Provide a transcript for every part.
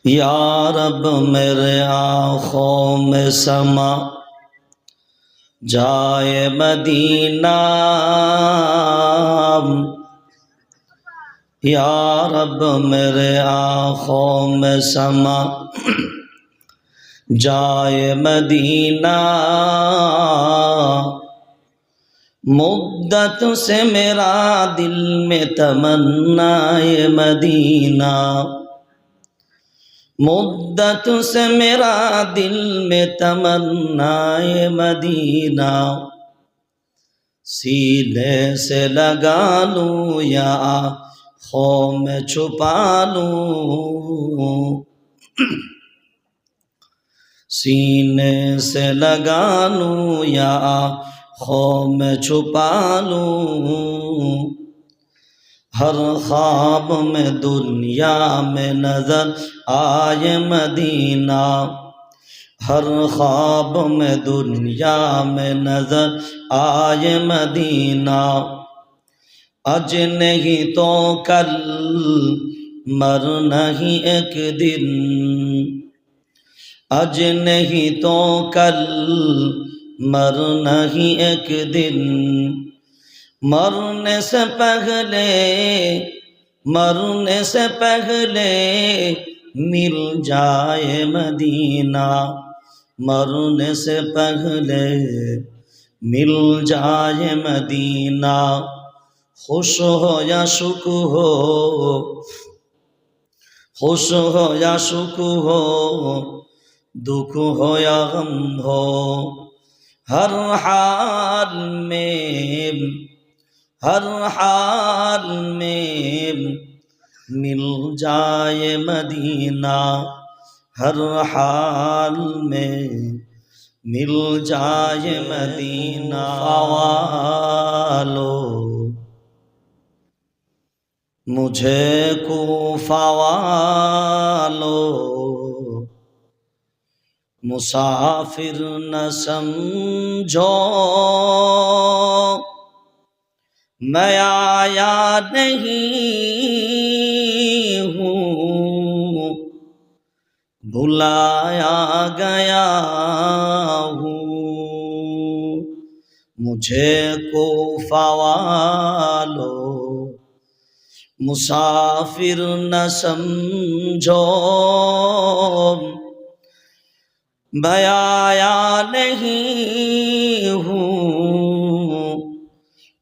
یا رب میرے آنکھوں میں سما جائے مدینہ، یا رب میرے آنکھوں میں سما جائے مدینہ، مدت سے میرا دل میں تمنا ہے مدینہ، مدت سے میرا دل میں تمنا ہے مدینہ، سینے سے لگا لوں یا آنکھوں میں چھپا لوں، سینے سے لگا لوں یا آنکھوں میں چھپا لوں، ہر خواب میں دنیا میں نظر آئے مدینہ، ہر خواب میں دنیا میں نظر آئے مدینہ، آج نہیں تو کل مرنا ہی ایک دن، آج نہیں تو کل مرنا ہی ایک دن، مرنے سے پہلے مرنے سے پہلے مل جائے مدینہ، مرنے سے پہلے مل جائے مدینہ، خوش ہو یا شک ہو، خوش ہو یا شک ہو، دکھ ہو یا غم ہو، ہر حال میں ہر حال میں مل جائے مدینہ، ہر حال میں مل جائے مدینہ، والو مجھے کوفہ والو مسافر نہ سمجھو، میں آیا نہیں ہوں بلایا گیا ہوں، مجھے کوفہ والو مسافر نہ سمجھو، میں آیا نہیں ہوں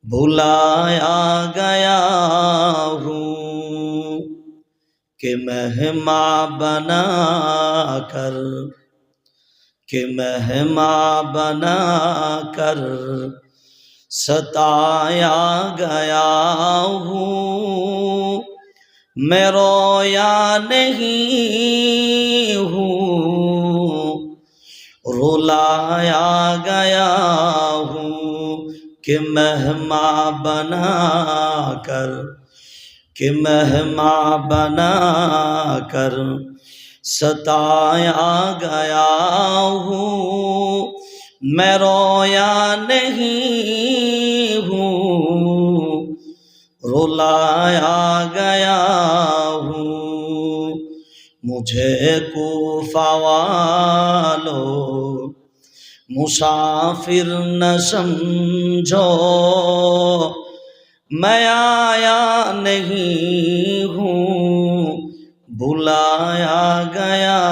بلایا گیا ہوں، کہ مہمان بنا کر کہ مہمان بنا کر ستایا گیا ہوں، میں رویا نہیں ہوں رلایا گیا ہوں، کہ مہمان بنا کر کہ مہمان بنا کر ستایا گیا ہوں، میں رویا نہیں ہوں رلایا گیا ہوں، مجھے کوفہ والو مسافر نہ سمجھو، میں آیا نہیں ہوں بلایا گیا